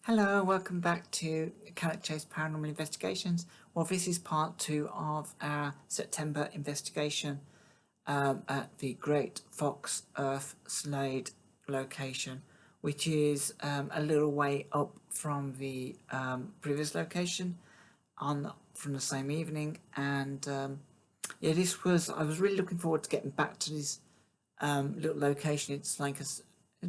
Hello, welcome back to Cannock Paranormal Investigations. Well, this is part 2 of our September investigation at the Great Fox Earth Slade location, which is a little way up from the previous location from the same evening. And yeah, I was really looking forward to getting back to this little location. It's like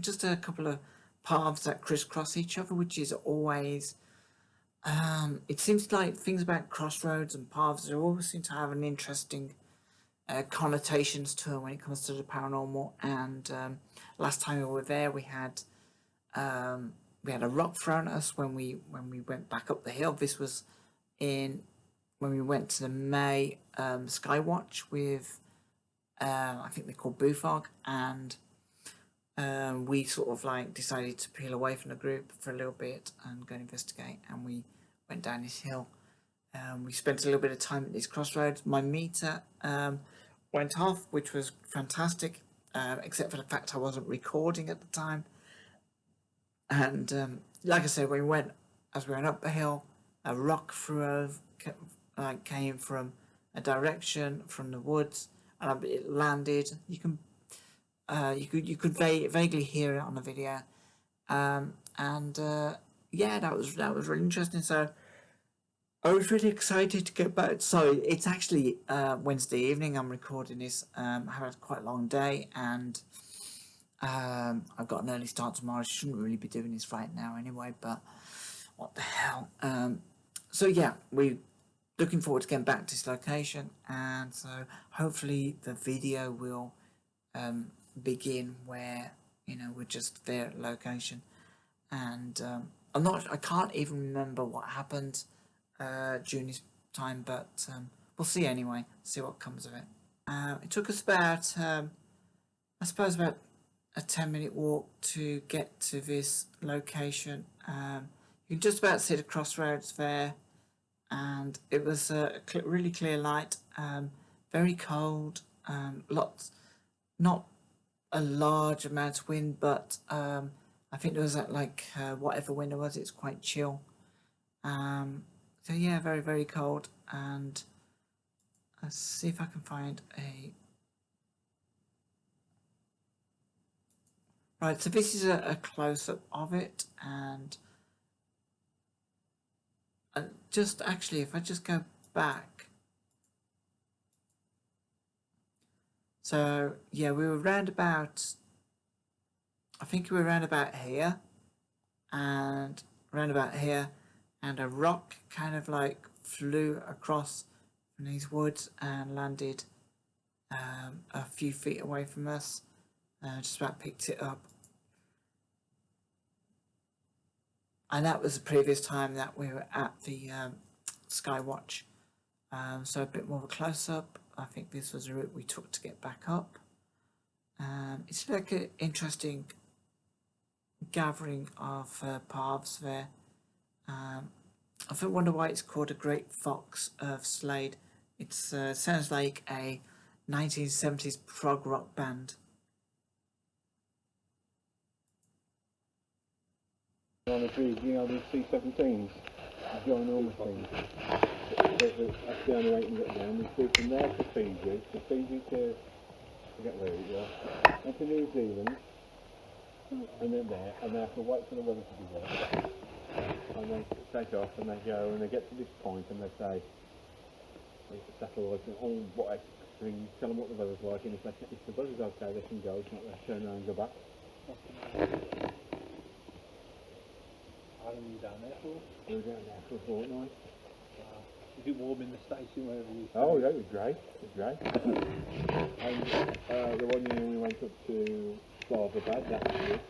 just a couple of paths that crisscross each other, which is always it seems like things about crossroads and paths, they always seem to have an interesting connotations to them when it comes to the paranormal. And last time we were there, we had a rock thrown at us when we went back up the hill. This was when we went to the May Skywatch with I think they're called Bufog, and we sort of like decided to peel away from the group for a little bit and go investigate, and we went down this hill. We spent a little bit of time at these crossroads. My meter went off, which was fantastic, except for the fact I wasn't recording at the time. And like I said, as we went up the hill, a rock came from a direction from the woods, and it landed. You could vaguely hear it on the video, yeah, that was really interesting. So I was really excited to get back. So it's actually Wednesday evening. I'm recording this. I had quite a long day, and I've got an early start tomorrow. I shouldn't really be doing this right now anyway, but what the hell. So yeah, we're looking forward to getting back to this location, and so hopefully the video will begin where we're just there at location. And I can't even remember what happened during this time, but we'll see anyway, see what comes of it. It took us about I suppose about a 10-minute walk to get to this location. You can just about see the crossroads there, and it was a really clear light, very cold, not a large amount of wind, but I think there was whatever wind it was, it's quite chill. So yeah, very, very cold. And let's see if I can find a... Right, so this is a close-up of it, and just actually, if I just go back. So yeah, we were round about, I think we were round about here, and a rock kind of like flew across from these woods and landed a few feet away from us. Just about picked it up, and that was the previous time that we were at the Skywatch. So a bit more of a close-up. I think this was the route we took to get back up. It's like an interesting gathering of paths there. I wonder why it's called a Great Fox Earth Slade. It sounds like a 1970s prog rock band. On the trees, these C-17s, the ginormous things. That's the only way you can get down. We flew from there to Fiji to, forget where it was, and to New Zealand, and then there, and they have to wait for the weather to be there. And they take off, and they go, and they get to this point, and they say, it's a satellite, and you tell them what the weather's like, and if the weather's okay, they can go. If not, they turn around and go back. How long were you down there for? We were down there for a fortnight. Wow. Was it warm in the station wherever you stayed? Oh yeah, it was great. And the one year we went up to Bad, that was good.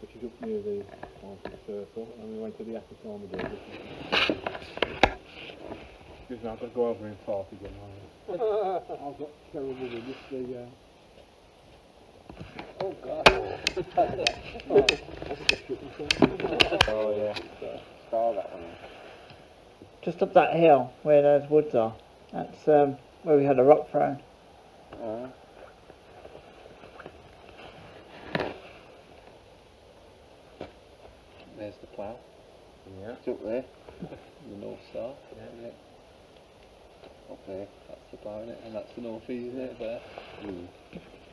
Which is up near the circle, and we went to the Atlas Armadillo. Excuse me, I've got to go over in fart again. I've got terrible with Oh god. Oh yeah. Star that one. Just up that hill where those woods are. That's where we had a rock thrown. There's the plough. Yeah. It's up there. The North Star. Yeah. Up there. That's the plough, isn't it? And that's the North East, isn't it? There. Mm.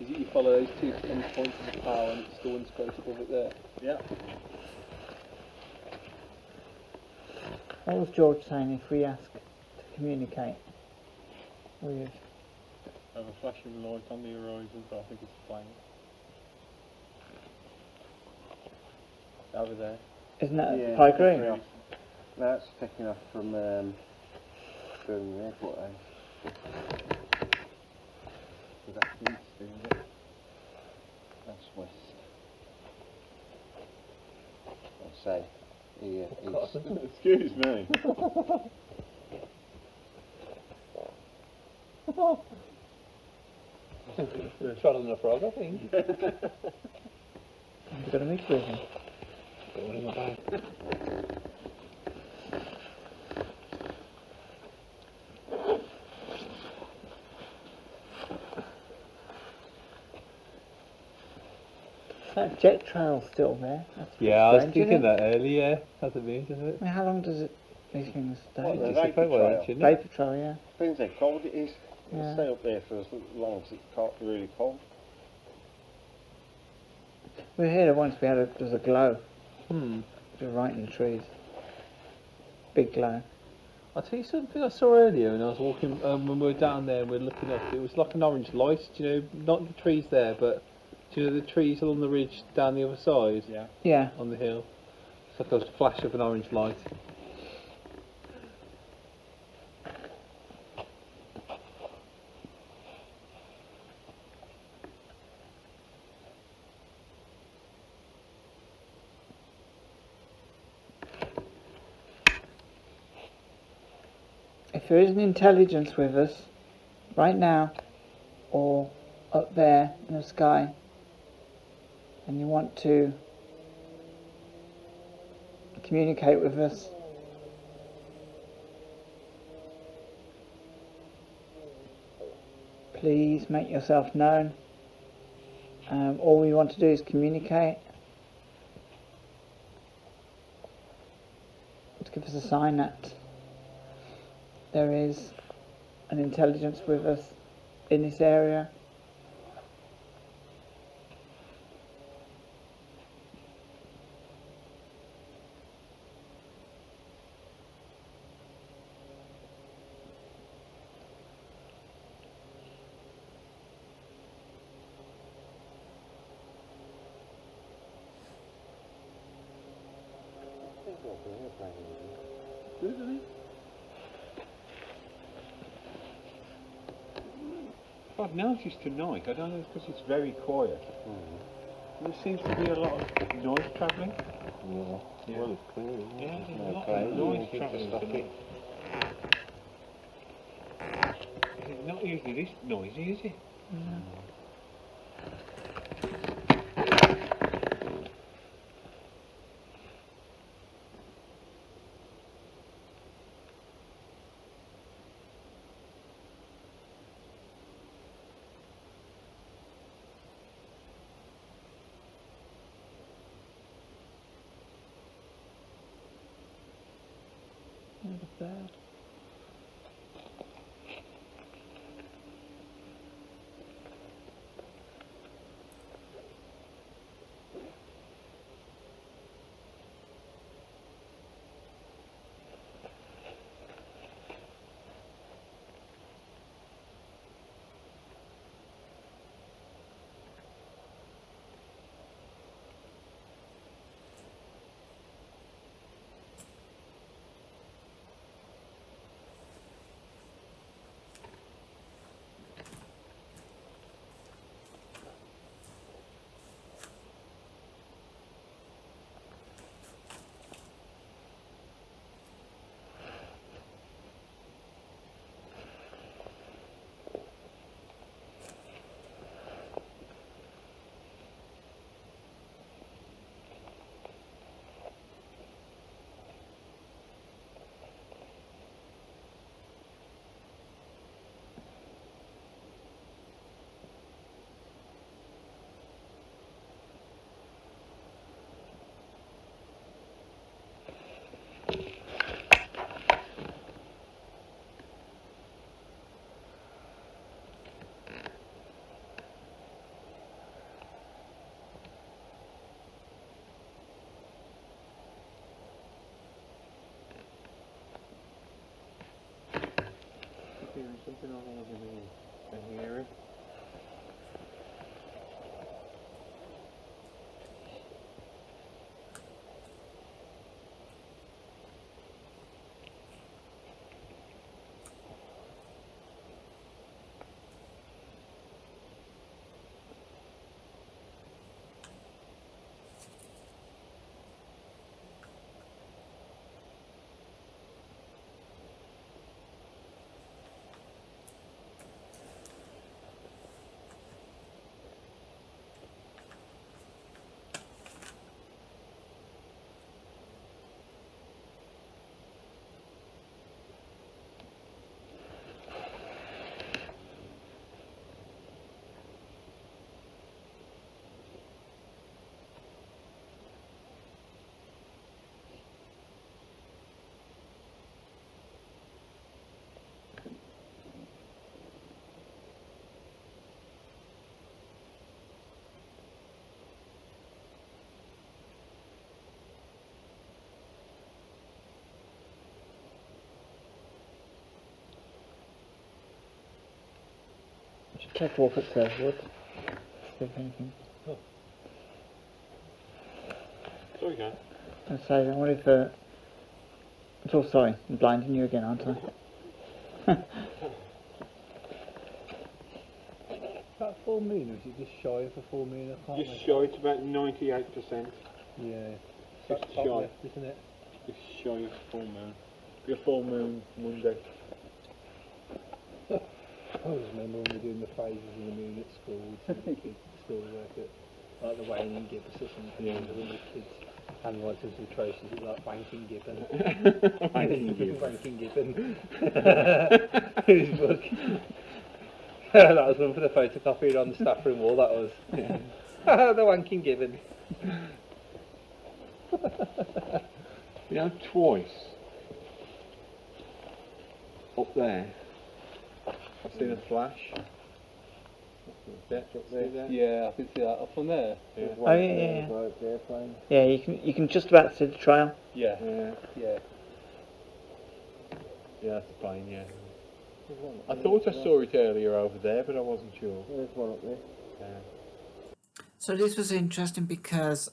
Is it you follow those two points of the plough and it's the one straight above it there? Yeah. What was George saying if we ask to communicate with? Have a flashing light on the horizon, but I think it's a plane. Over there. Isn't that Yeah, Pie Green? taking off. That's taking off from Birmingham Airport. So that's east, isn't it? That's west. I'll say here, east. Excuse me. Shot than a frog, I think. You've got to mix with him. Got one in my bag. That jet trail's still there. That's Yeah, I was strange, thinking isn't it? that earlier. Hasn't been, hasn't it? I mean, how long does it these things stay? What, the Just a vapor fair while, trail? actually, isn't it? Vapor trail, yeah. Depends how cold it is. It'll Yeah. stay up there for as long as it's really cold. We were here once. We had there was a glow. Hmm. Just right in the trees. Big glow. I'll tell you something I saw earlier when I was walking, when we were down there and we were looking up. It was like an orange light, do you know, not the trees there, but do you know the trees along the ridge down the other side? Yeah. Yeah. On the hill. It's like a flash of an orange light. If there is an intelligence with us, right now, or up there in the sky, and you want to communicate with us, please make yourself known. All we want to do is communicate. To give us a sign that there is an intelligence with us in this area. I've noticed tonight, I don't know if it's because it's very quiet, there seems to be a lot of noise travelling. Yeah. Yeah. Well, it's clear, isn't it? Yeah, There's there's no a lot cloud, of you noise won't think to travelling stop tonight. it. It's not usually this noisy, is it? There's a bird. something I was in hearing. Check walk upstairs, would. See if anything. Sorry, guys. I say, I wonder if oh, sorry, I'm blinding you again, aren't I? That full moon, or is it just shy of a full moon? I can't Just make shy, it's about 98%. Yeah. Just That's top shy. left, isn't it? Just shy of full moon. Be a full moon Monday. I always remember when we were doing the phases of the moon at school, with kids, school work at like the waning gibbous or something, Yeah. and the kids handwriting was atrocious, it was like wanking gibbon. Wanking gibbon. Wanking gibbon. His book. That was one for the photocopier on the staff room wall, that was. Yeah. The wanking gibbon. You know, twice up there, I've seen a flash. That's up there. Yeah, I can see that up on there. Yeah. Oh yeah. Right, the airplane. Yeah, you can just about see the trail. Yeah, Yeah, yeah. yeah, that's a plane, yeah. There's one up I there. thought I saw it earlier over there, but I wasn't sure. There's one up there. Yeah. So this was interesting because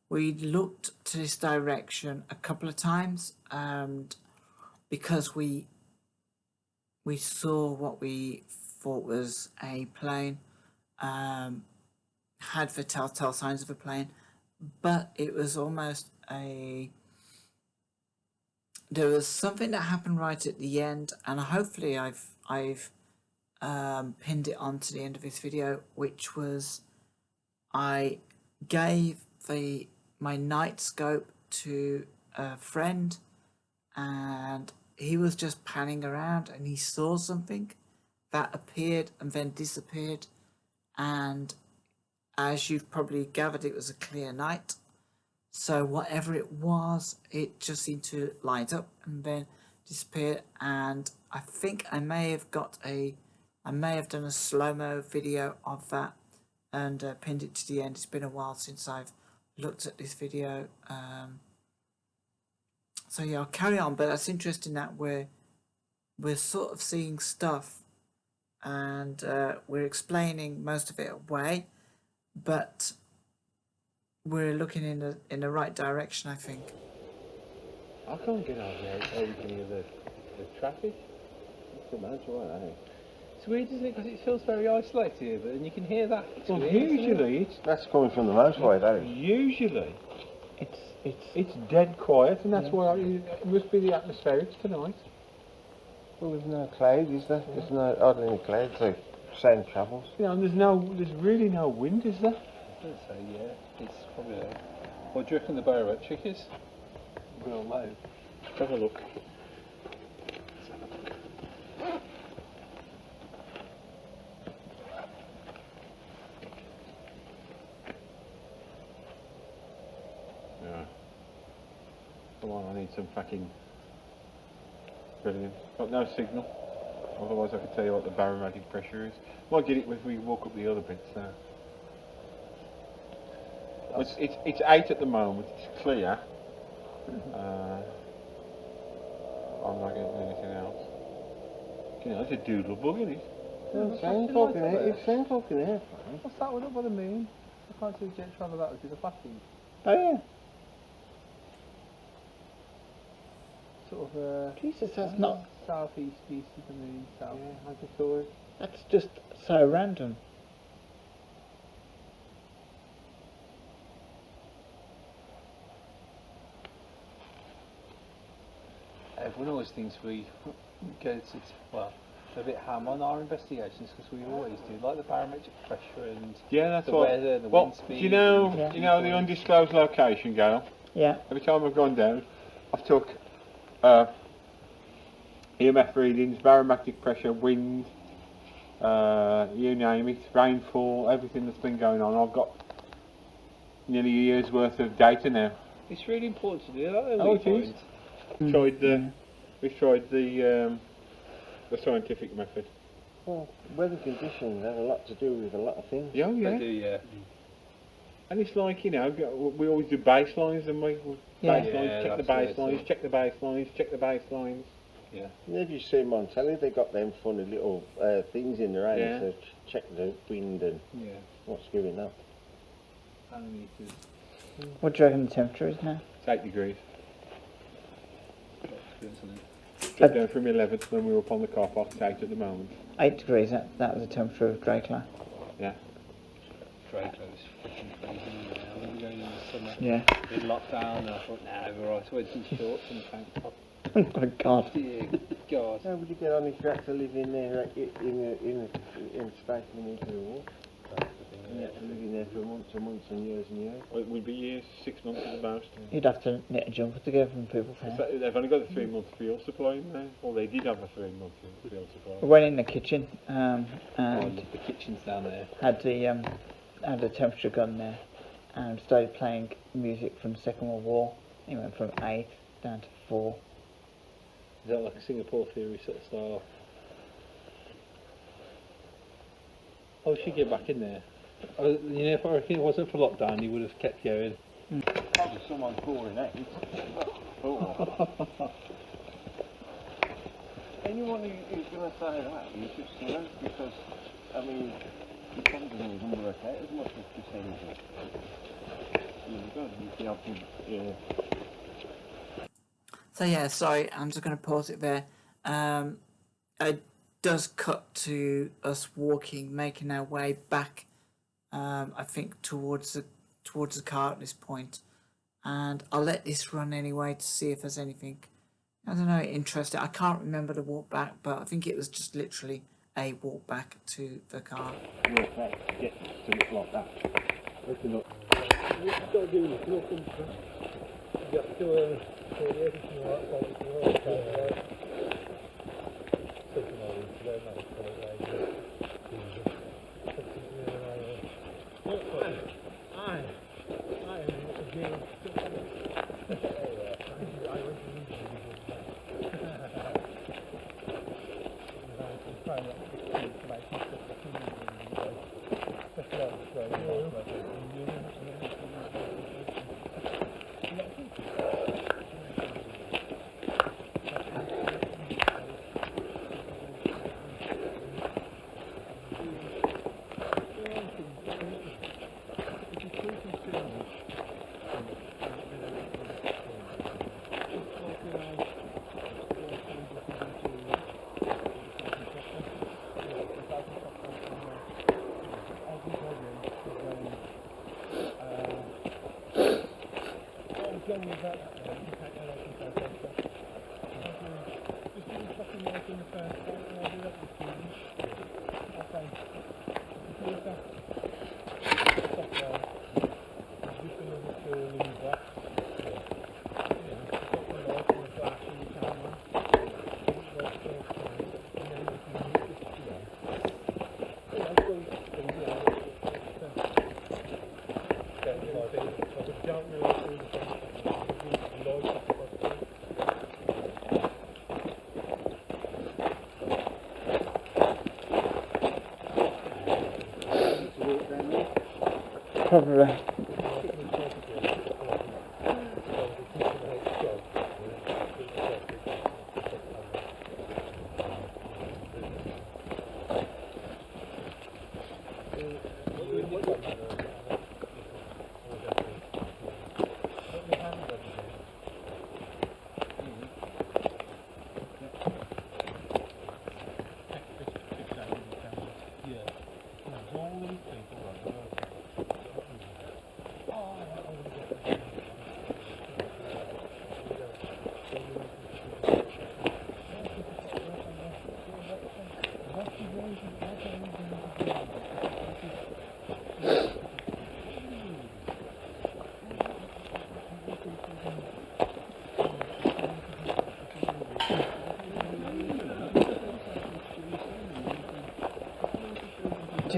we looked to this direction a couple of times, and because we saw what we thought was a plane, had the telltale signs of a plane, but it was almost there was something that happened right at the end, and hopefully I've pinned it onto the end of this video, which was I gave my night scope to a friend, and he was just panning around and he saw something that appeared and then disappeared, and as you've probably gathered, it was a clear night, so whatever it was, it just seemed to light up and then disappear. And I think I may have done a slow-mo video of that and pinned it to the end. It's been a while since I've looked at this video, so yeah, I'll carry on. But that's interesting that we're sort of seeing stuff, and we're explaining most of it away, but we're looking in the right direction, I think. I can't get over there. How we can hear the traffic. It's the motorway, ain't it? It's weird, isn't it? Because it feels very isolated here, but then you can hear that. It's Well, weird, isn't it? usually That's coming from the motorway, that is. usually It's it's dead quiet, and that's Yeah. why it must be the atmospherics tonight. Well, there's no cloud, is there? There's no hardly any clouds, so sound travels. You know, and there's really no wind, is there? I'd say, yeah. It's probably there. What do you reckon the barometric is? Real low. Let's have a look. Yeah. Come on, I need some fucking brilliant. Got no signal. Otherwise I could tell you what the barometric pressure is. Might get it if we walk up the other bits now. It's 8 at the moment, it's clear. I'm not getting anything else. You know, it's a doodle bug, isn't it? It sounds like an air, it sounds like an airplane. What's that one up by the moon? I can't see the jet travel that with the flashing. Oh yeah. Sort of Jesus, that's not. southeast east of the moon, south. Yeah, I just thought. That's just so random. Everyone always thinks we go to, well, a bit ham on our investigations because we always do, like the barometric pressure and Yeah, that's the what. weather, the Well, wind speed. do you know, Yeah. do you know the undisclosed location, Gail? Yeah. Every time I've gone down, I've took EMF readings, barometric pressure, wind, you name it, rainfall, everything that's been going on. I've got nearly a year's worth of data now. It's really important to do that, though. Oh, we it is. find. We've tried the scientific method. Well, weather conditions have a lot to do with a lot of things. Yeah, They yeah. do, yeah. And it's like, you know, we always do baselines, and we Yeah. baselines, Yeah, check the that's it, baselines, so- check the baselines, check the baselines. Yeah. If you see them on telly, they got them funny little things in their hands Yeah. to check the wind and Yeah. what's going on. Animators. What do you reckon the temperature is now? It's 8 degrees. Experience on it. Got down from 11 when we were up on the car park, it's 8 at the moment. 8 degrees. That was the temperature of Drakelow. Yeah. Drakelow is freaking freezing now. We were going in the summer. Yeah. In lockdown, and I thought, nah, we're right. So I went in shorts and a tank top. Oh my God. Dear God. How would you get on if you had to live in there in a space beneath the wall? You had to live in there for months and months and years and years. Well, it would be years, 6 months at the most. You'd have to knit a jumper together from people's hair. They've only got a 3-month fuel supply in there. Well, they did have a 3-month fuel supply. We went in the kitchen Oh, and the kitchen's down there. had the temperature gun there and started playing music from the Second World War. It went from 8 down to 4. Is that like a Singapore theory sort of style? Oh, we should get back in there. You know, if I reckon it wasn't for lockdown, you would have kept going. Probably someone's pouring out. Oh. Anyone who's going to say that, you just say that because, I mean, you probably doesn't work out as much as percentage. You've got to be able to, So yeah, sorry, I'm just going to pause it there. It does cut to us walking, making our way back. I think towards the car at this point, and I'll let this run anyway to see if there's anything, I don't know, interesting. I can't remember the walk back, but I think it was just literally a walk back to the car. Work out to get to look like that. Looking up. What you've got to do is look and you have to do everything right, right. Probably.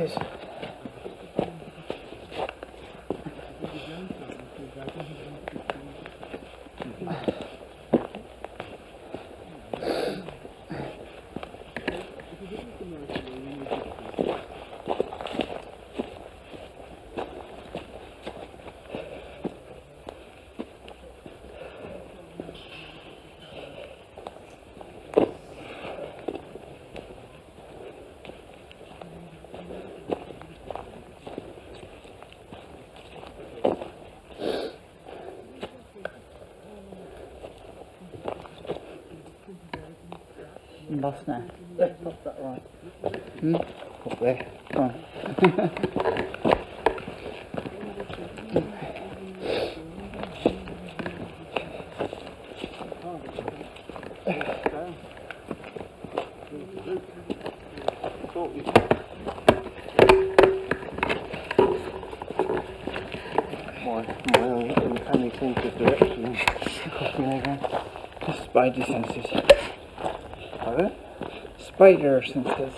is. I'm lost now. Let's pop that right. Up there. Come on. My own uncanny sense of direction. Spider senses. Pardon? Spider senses.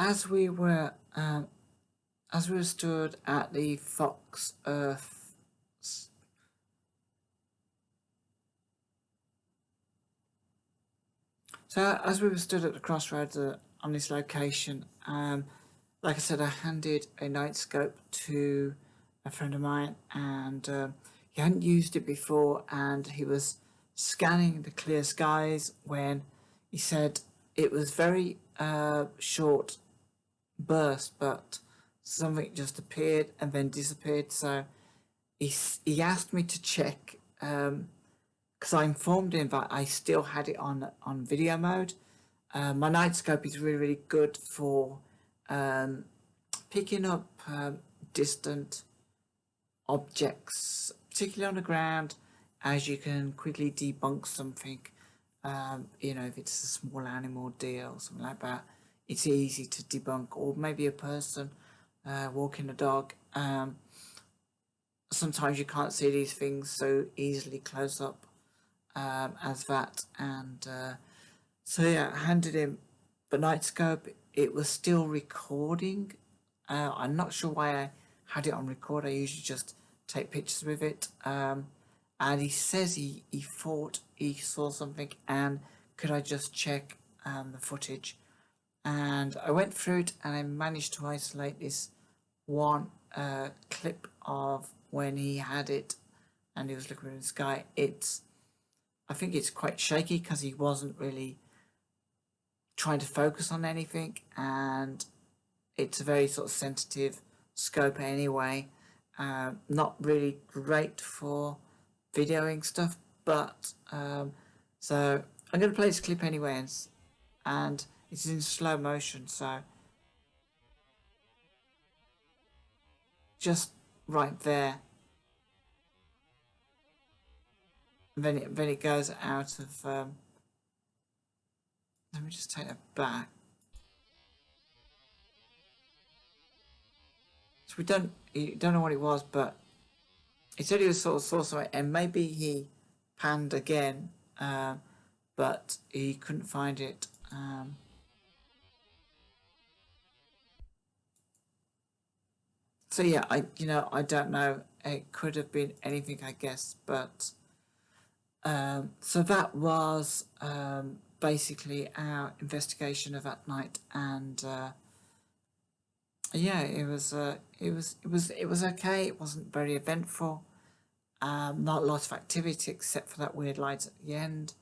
as we were stood at the Fox Earth, so as we were stood at the crossroads on this location, like I said, I handed a night scope to a friend of mine, and he hadn't used it before, and he was scanning the clear skies when he said it was very short burst, but something just appeared and then disappeared. So he asked me to check, because I informed him that I still had it on video mode. My night scope is really good for picking up distant objects, particularly on the ground, as you can quickly debunk something. You know, if it's a small animal, deer or something like that, it's easy to debunk. Or maybe a person walking a dog. Sometimes you can't see these things so easily close up as that. And so yeah, I handed him the night scope. It was still recording. I'm not sure why I had it on record. I usually just take pictures with it. And he says he thought he saw something, and could I just check the footage? And I went through it, and I managed to isolate this one clip of when he had it and he was looking at the sky. I think it's quite shaky because he wasn't really trying to focus on anything, and it's a very sort of sensitive scope anyway. Not really great for videoing stuff, but so I'm going to play this clip anyway, and it's in slow motion, so just right there. Then it goes out of. Let me just take that back. So you don't know what it was, but he said he was sort of saw something, and maybe he panned again, but he couldn't find it. So yeah, I don't know. It could have been anything, I guess, but so that was basically our investigation of that night, and yeah, it was okay. It wasn't very eventful. Not a lot of activity except for that weird light at the end.